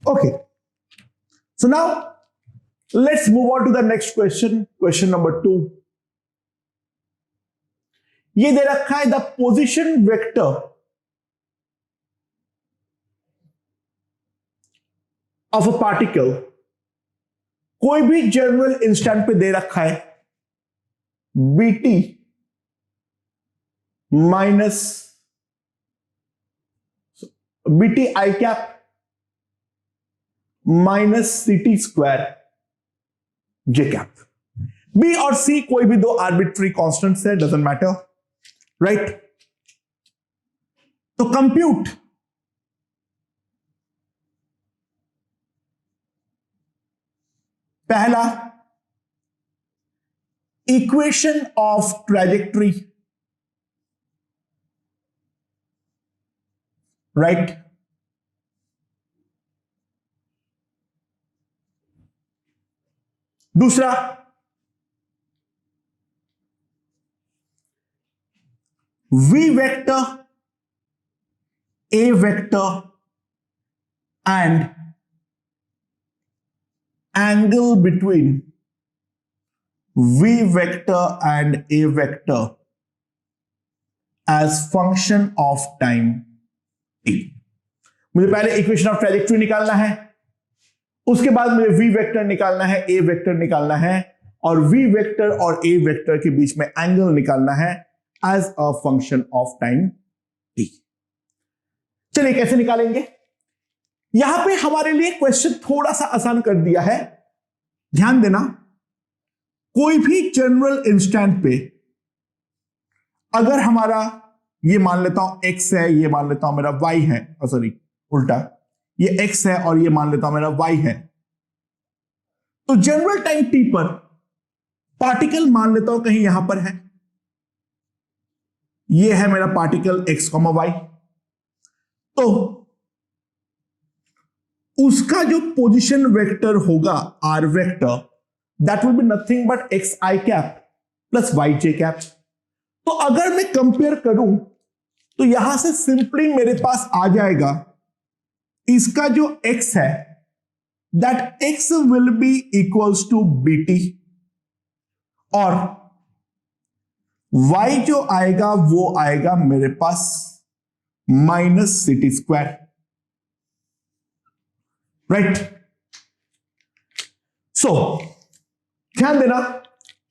Okay, so now let's move on to the next question. Question number 2. ये दे रखा है the position vector of a particle, कोई भी जनरल इंस्टेंट पे दे रखा है BT minus BT I cap minus CT square J cap. B और सी कोई भी दो आर्बिट्री कॉन्स्टेंट्स है, डजंट मैटर, राइट। तो कंप्यूट पहला इक्वेशन ऑफ ट्रैजेक्टरी, राइट। दूसरा V vector, A vector and angle between v vector and a vector as function of time t। मुझे पहले इक्वेशन ऑफ ट्रैजेक्टरी निकालना है, उसके बाद मुझे v वेक्टर निकालना है, a वेक्टर निकालना है, और v वेक्टर और a वेक्टर के बीच में एंगल निकालना है as a function of time t। चलिए कैसे निकालेंगे। यहां पे हमारे लिए क्वेश्चन थोड़ा सा आसान कर दिया है। ध्यान देना, कोई भी जनरल इंस्टेंट पे अगर हमारा ये मान लेता हूं x है, ये मान लेता हूं मेरा y है, सॉरी उल्टा, ये x है और ये मान लेता हूं मेरा y है, तो जनरल टाइम t पर पार्टिकल मान लेता हूं कहीं यहां पर है, ये है मेरा पार्टिकल x, y। तो उसका जो पोजीशन वेक्टर होगा R vector, that will be nothing but X I cap plus Y J cap. तो अगर मैं कंपेयर करूं तो यहां से सिंपली मेरे पास आ जाएगा इसका जो x है, that x will be equals to BT, और y जो आएगा वो आएगा मेरे पास minus CT square, right. So ध्यान देना,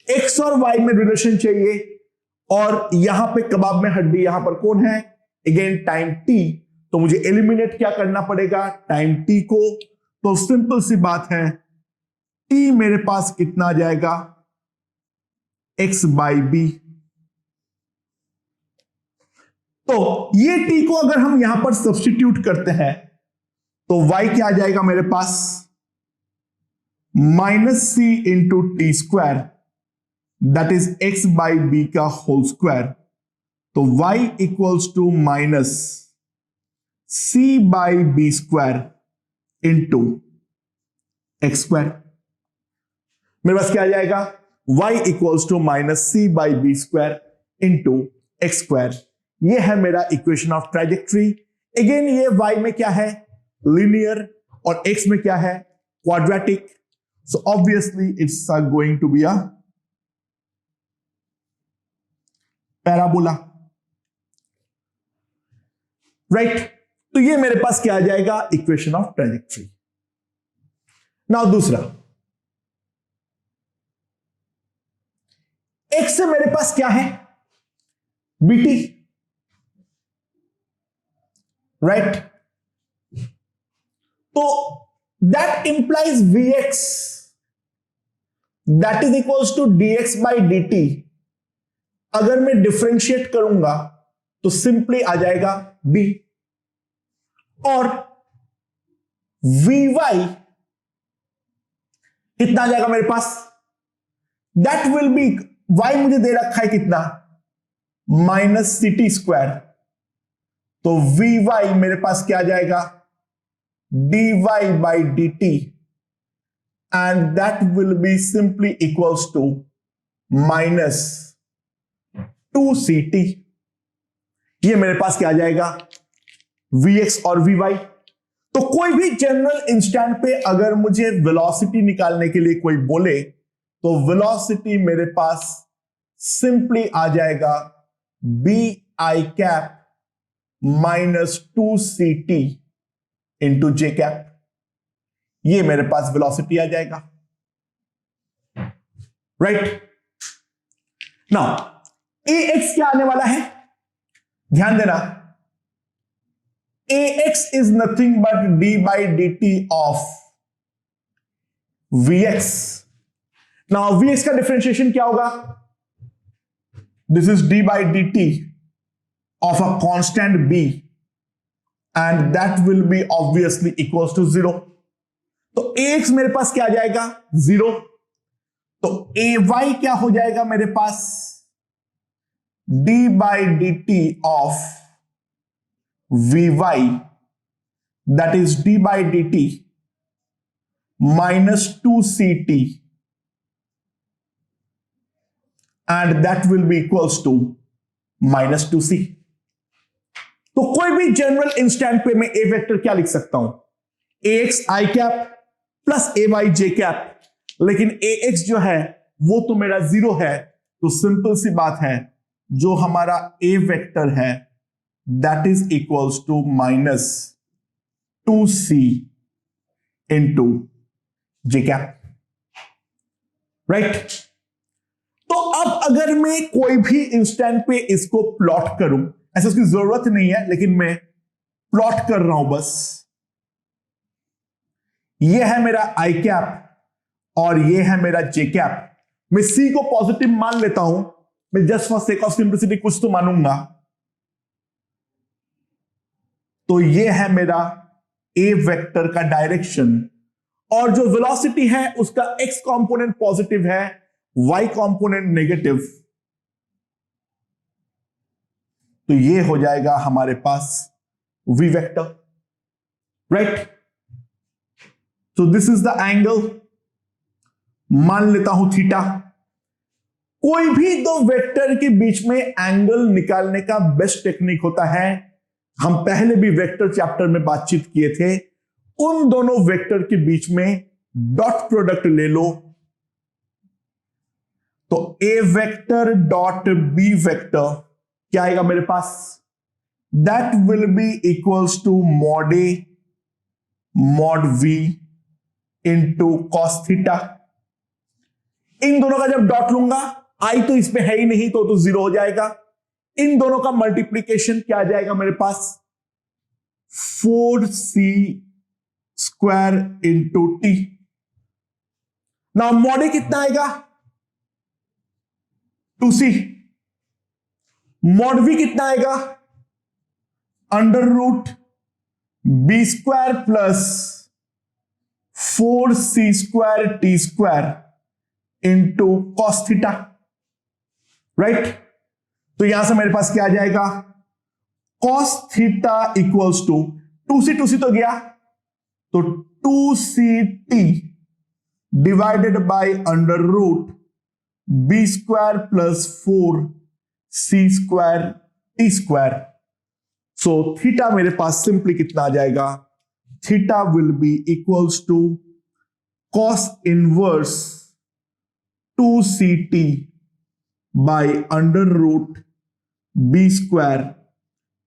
x और y में रिलेशन चाहिए, और यहां पे कबाब में हड्डी, यहां पर कौन है, अगेन टाइम t। तो मुझे एलिमिनेट क्या करना पड़ेगा, टाइम t को। तो सिंपल सी बात है, t मेरे पास कितना आ जाएगा, x बाई बी। तो ये t को अगर हम यहां पर सब्स्टिट्यूट करते हैं तो y क्या आ जाएगा मेरे पास, minus C into T square, that is x by B का होल स्क्वायर। तो y equals to minus C by B square into X square. मेरे पास क्या आ जाएगा, y equals to minus C by B square into X square. ये है मेरा इक्वेशन ऑफ ट्रैजेक्टरी। अगेन ये y में क्या है, linear, और x में क्या है, quadratic. So obviously it's going to be a parabola, right? तो ये मेरे पास क्या आ जाएगा, इक्वेशन ऑफ ट्रैजेक्टरी। नाउ दूसरा, x से मेरे पास क्या है, बीटी, राइट। तो that implies Vx that is equals to dx by dt। अगर मैं डिफरेंशिएट करूंगा तो सिंपली आ जाएगा b, और Vy कितना आ जाएगा मेरे पास, दैट विल बी, y मुझे दे रखा है कितना, माइनस सी टी स्क्वायर। तो Vy मेरे पास क्या आ जाएगा, dy by dt, and that will be simply equals to minus 2ct। ये मेरे पास क्या आ जाएगा, vx और vy। तो कोई भी जनरल इंस्टेंट पे अगर मुझे वेलोसिटी निकालने के लिए कोई बोले तो वेलोसिटी मेरे पास सिंपली आ जाएगा B I cap -2ct into J cap. ये मेरे पास वेलोसिटी आ जाएगा, राइट। नाउ ए एक्स क्या आने वाला है, ध्यान देना, ax is nothing but d by dt of vx. Now vx का डिफरेंशिएशन क्या होगा, this is d by dt of a constant b and that will be obviously equals to 0. तो ax मेरे पास क्या आ जाएगा 0, तो ay क्या हो जाएगा मेरे पास d by dt of vy, that is d by dt -2ct and that will be equals to -2c. तो कोई भी जनरल इंस्टेंट पे मैं ए वेक्टर क्या लिख सकता हूं, ax आई कैप प्लस ay जे कैप, लेकिन ax जो है वो तो मेरा 0 है, तो सिंपल सी बात है जो हमारा ए वेक्टर है that is equals to -2c into j cap, right. तो अब अगर मैं कोई भी इंस्टेंट पे इसको प्लॉट करूं, ऐसा उसकी जरूरत नहीं है लेकिन मैं प्लॉट कर रहा हूं बस, ये है मेरा आई कैप और ये है मेरा जे कैप। मैं सी को पॉजिटिव मान लेता हूं, मैं just for sake of simplicity कुछ तो मानूंगा, तो ये है मेरा ए वेक्टर का डायरेक्शन और जो वेलोसिटी है उसका एक्स कंपोनेंट पॉजिटिव है, वाई कंपोनेंट नेगेटिव, तो ये हो जाएगा हमारे पास वी वेक्टर, राइट। तो दिस इज द एंगल, मान लेता हूं थीटा। कोई भी दो वेक्टर के बीच में एंगल निकालने का बेस्ट टेक्निक होता है, हम पहले भी वेक्टर चैप्टर में बातचीत किए थे, उन दोनों वेक्टर के बीच में डॉट प्रोडक्ट ले लो, तो A vector dot B vector क्या आएगा मेरे पास, that will be equals to mod A mod V into cos theta. इन दोनों का जब डॉट लूंगा, आई तो इसमें है ही नहीं तो 0 हो जाएगा, इन दोनों का मल्टीप्लीकेशन क्या आ जाएगा मेरे पास 4c स्क्वायर इंटू टी। ना मॉड ए कितना आएगा 2c, मॉड वी कितना आएगा √b² plus 4c² t² into cos theta, right. तो यहां से मेरे पास क्या आ जाएगा cos theta equals to 2c तो गया, तो 2ct divided by √b² plus 4c² t²। So theta मेरे पास सिंपली कितना आ जाएगा, theta will be equals to cos inverse 2ct by √b²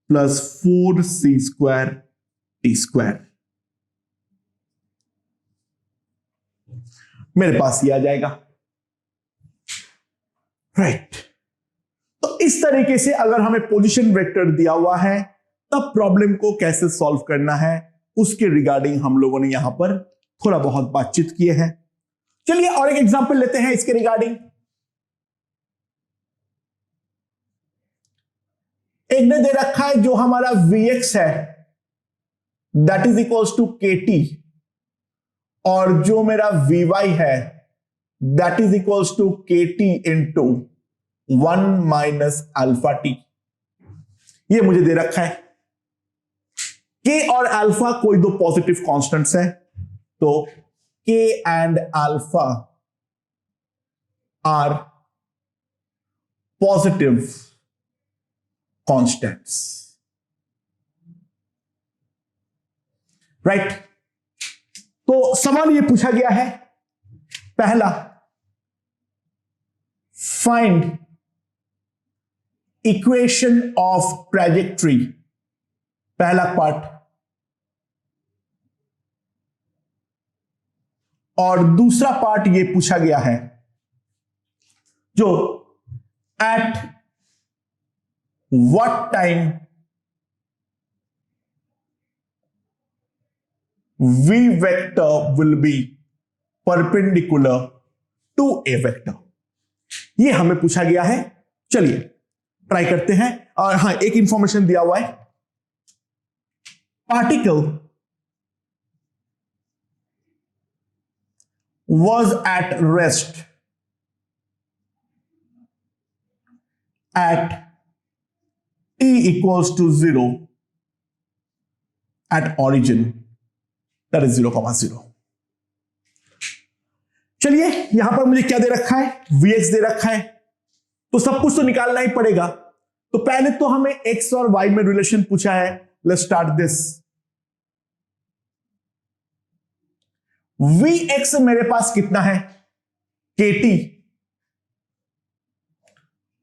plus 4c² t²। मेरे पास ये आ जाएगा, राइट। तो इस तरीके से अगर हमें पोजीशन वेक्टर दिया हुआ है तब प्रॉब्लम को कैसे सॉल्व करना है उसके रिगार्डिंग हम लोगों ने यहां पर थोड़ा बहुत बातचीत किए हैं। चलिए और एक एग्जांपल लेते हैं इसके रिगार्डिंग। एक ने दे रखा है जो हमारा Vx है that is equals to KT और जो मेरा Vy है that is equals to KT into 1 minus alpha T. ये मुझे दे रखा है, K और अल्फा कोई दो पॉजिटिव कांस्टेंट्स हैं, तो K and alpha are positive constants, right. तो सवाल ये पूछा गया है, पहला, फाइंड इक्वेशन ऑफ ट्रैजेक्टरी, पहला पार्ट, और दूसरा पार्ट ये पूछा गया है जो at what time v vector will be perpendicular to a vector, ये हमें पूछा गया है। चलिए ट्राई करते हैं। और हां, एक इंफॉर्मेशन दिया हुआ है, particle was at rest at t equals to 0 at origin, that is 0,0। चलिए यहां पर मुझे क्या दे रखा है, Vx दे रखा है, तो सब कुछ तो निकालना ही पड़ेगा। तो पहले तो हमें x और y में रिलेशन पूछा है, लेट्स स्टार्ट दिस। Vx मेरे पास कितना है, kt,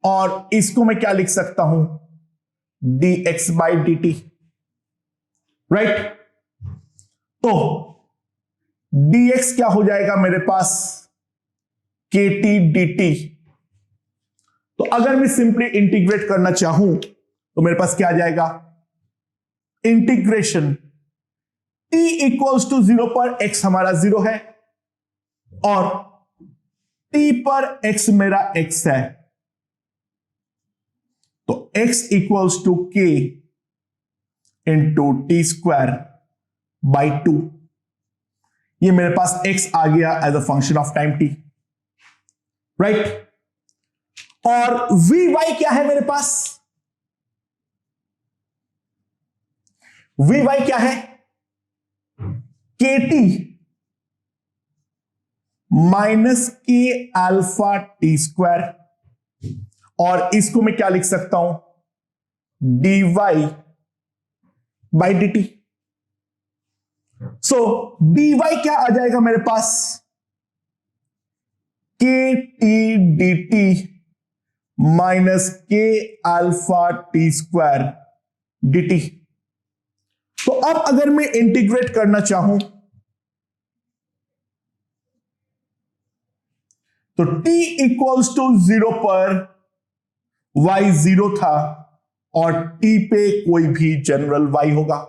और इसको मैं क्या लिख सकता हूं, dx by dt, राइट। तो dx क्या हो जाएगा मेरे पास, kt dt। तो अगर मैं सिंपली इंटीग्रेट करना चाहूं तो मेरे पास क्या आ जाएगा, इंटीग्रेशन t इक्वल्स टू 0 पर x हमारा 0 है और t पर x मेरा x है, तो x equals to k into T square by 2। ये मेरे पास x आ गया as a function of time t, right. और vy क्या है मेरे पास, vy क्या है, kt माइनस के अल्फा टी स्क्वायर, और इसको मैं क्या लिख सकता हूं, dy by dt। So dy क्या आ जाएगा मेरे पास, kt dt माइनस के अल्फा टी स्क्वायर dt। तो अब अगर मैं इंटीग्रेट करना चाहूं तो t इक्वल्स टू 0 पर y 0 था और t पे कोई भी जनरल y होगा।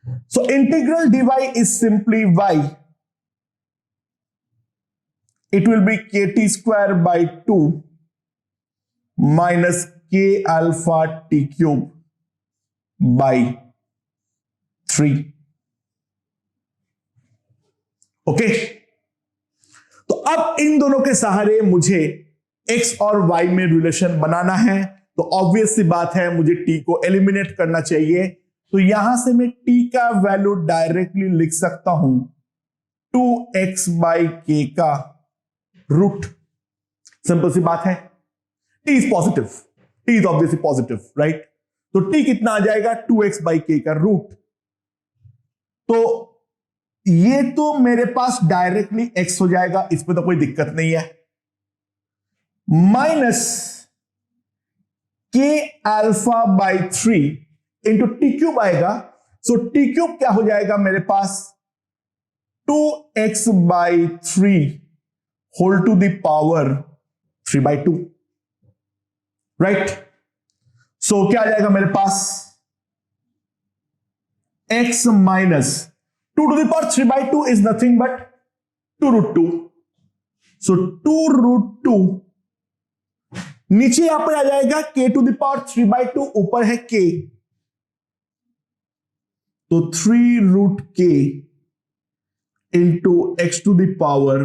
So integral dy is simply y, it will be kt square by 2 minus k alpha t cube by 3। Okay, तो अब इन दोनों के सहारे मुझे x और y में रिलेशन बनाना है। तो ऑब्वियस सी बात है, मुझे t को एलिमिनेट करना चाहिए। तो यहां से मैं t का वैल्यू डायरेक्टली लिख सकता हूं 2x by k का रूट। सिंपल सी बात है, t is positive, t is obviously positive, right. तो t कितना आ जाएगा, 2x by k का रूट। तो ये तो मेरे पास डायरेक्टली x हो जाएगा, इस पे तो कोई दिक्कत नहीं है, minus k alpha by 3 into T cube आएगा। सो टी क्यूब क्या हो जाएगा मेरे पास, 2x बाई 3 whole to the power 3 by 2, right. So क्या आ जाएगा मेरे पास, x minus 2 to the power 3 by 2 is nothing but 2 root 2। So 2 root 2 नीचे यहां पर आ जाएगा k to the power 3 by 2, ऊपर है k, तो 3 root k into x to the power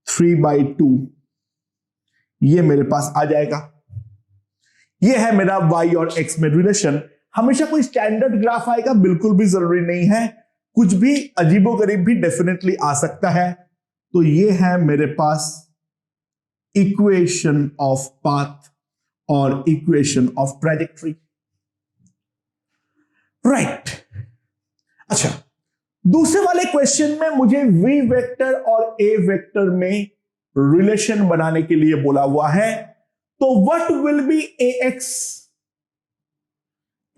3 by 2, ये मेरे पास आ जाएगा। ये है मेरा y और x में रिलेशन। हमेशा कोई स्टैंडर्ड ग्राफ आएगा बिल्कुल भी जरूरी नहीं है, कुछ भी अजीबोगरीब भी डेफिनेटली आ सकता है। तो ये है मेरे पास इक्वेशन ऑफ पाथ और इक्वेशन ऑफ ट्रैजेक्टरी, राइट। अच्छा, दूसरे वाले क्वेश्चन में मुझे v वेक्टर और a वेक्टर में रिलेशन बनाने के लिए बोला हुआ है, तो what will be ax?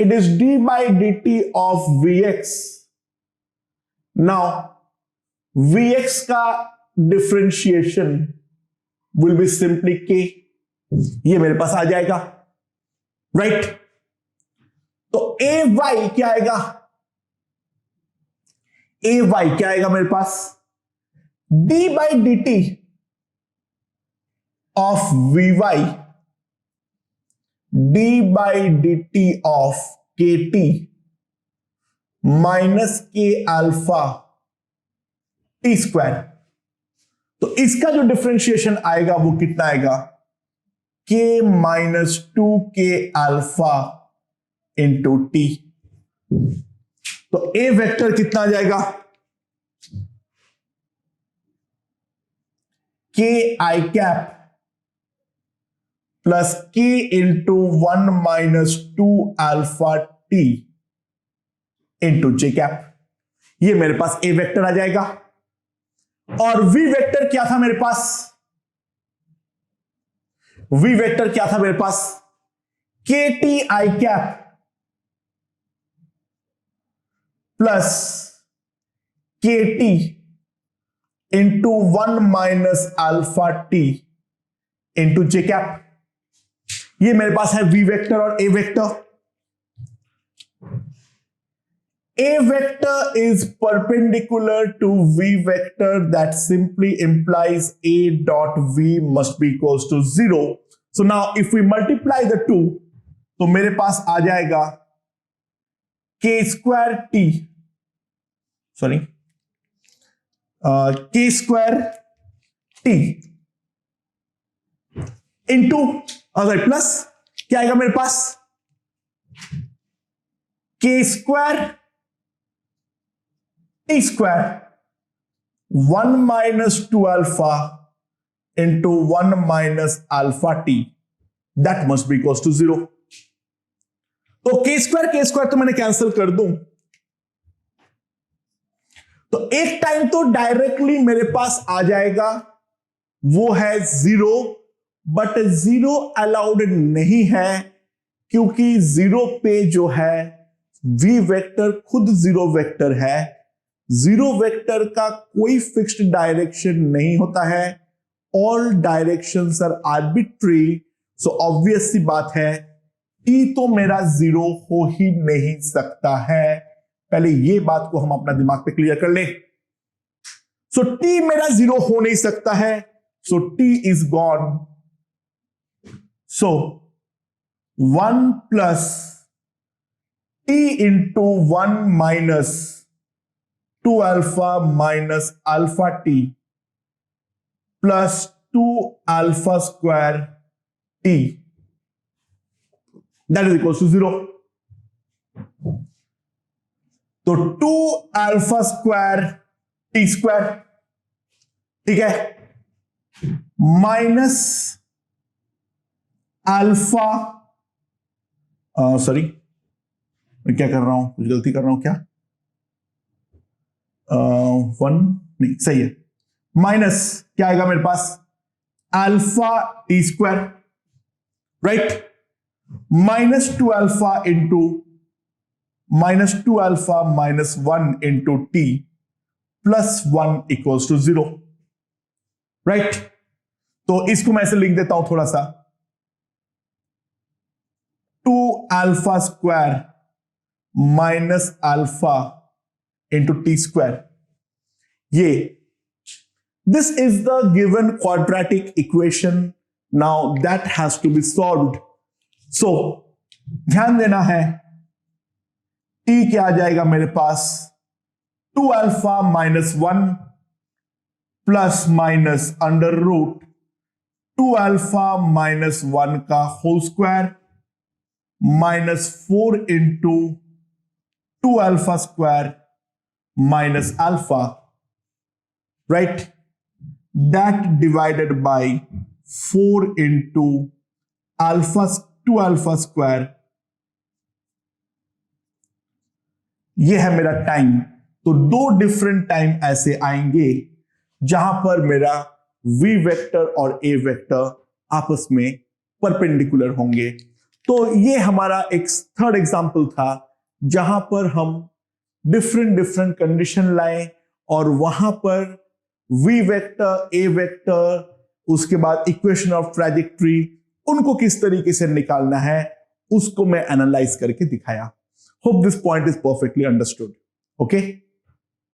It is d by dt of vx. Now vx का differentiation will be simply k. ये मेरे पास आ जाएगा, राइट? तो ay क्या आएगा? ay क्या आएगा मेरे पास? d by dt of vy, d by dt of kt minus k alpha T square. तो इसका जो डिफरेंशिएशन आएगा वो कितना आएगा? k minus 2k alpha into T. तो a वेक्टर कितना आ जाएगा? k I cap plus k into 1 minus 2 alpha T into J cap. ये मेरे पास a वेक्टर आ जाएगा. और v वेक्टर क्या था मेरे पास? v वेक्टर क्या था मेरे पास? K T I cap plus K T into 1 minus alpha T into J cap. ये मेरे पास है v वेक्टर और a vector. A vector is perpendicular to v vector, that simply implies a dot v must be equals to 0. So now if we multiply the two, तो मेरे पास आ जाएगा k square t, sorry, k square t into plus क्या आएगा मेरे पास? k square T square 1 minus 2 alpha into 1 minus alpha T, that must be equals to 0. तो के square तो मैंने कैंसिल कर दूं, तो एक टाइम तो डायरेक्टली मेरे पास आ जाएगा, वो है 0. बट 0 अलाउड नहीं है, क्योंकि 0 पे जो है v वेक्टर खुद 0 वेक्टर है. 0 वेक्टर का कोई फिक्स्ड डायरेक्शन नहीं होता है. All directions are arbitrary. So obvious सी बात है t तो मेरा 0 हो ही नहीं सकता है. पहले ये बात को हम अपना दिमाग पे क्लियर कर लें. सो t मेरा 0 हो नहीं सकता है. So t is gone. So 1 plus t into 1 minus 2 alpha minus alpha T plus 2 alpha square T, that is equal to 0. तो 2 अल्फा स्क्वायर टी स्क्वायर, ठीक है, माइनस अल्फा, सॉरी मैं क्या कर रहा हूं, कुछ गलती कर रहा हूं क्या? 1 नहीं, सही है. माइनस क्या आएगा मेरे पास? Alpha T square, right, minus 2 alpha into minus 2 alpha minus 1 into T plus 1 equals to 0, right. तो इसको मैं ऐसे लिख देता हूं थोड़ा सा, 2 alpha square minus alpha into T square. ये this is the given quadratic equation. Now that has to be solved. So ध्यान देना है, t क्या आ जाएगा मेरे पास? 2 alpha minus 1 plus minus under root 2 alpha minus 1 का whole square minus 4 into 2 alpha square minus alpha, right, that divided by 4 into alpha 2 alpha square ये है मेरा टाइम। तो दो डिफरेंट टाइम ऐसे आएंगे जहां पर मेरा v वेक्टर और a वेक्टर आपस में परपेंडिकुलर होंगे। तो ये हमारा एक थर्ड एग्जांपल था जहां पर हम डिफरेंट डिफरेंट कंडीशन लाए और वहां पर v वेक्टर, a वेक्टर, उसके बाद इक्वेशन ऑफ ट्रैजेक्टरी, उनको किस तरीके से निकालना है उसको मैं एनालाइज करके दिखाया। Hope this point is perfectly understood. Okay.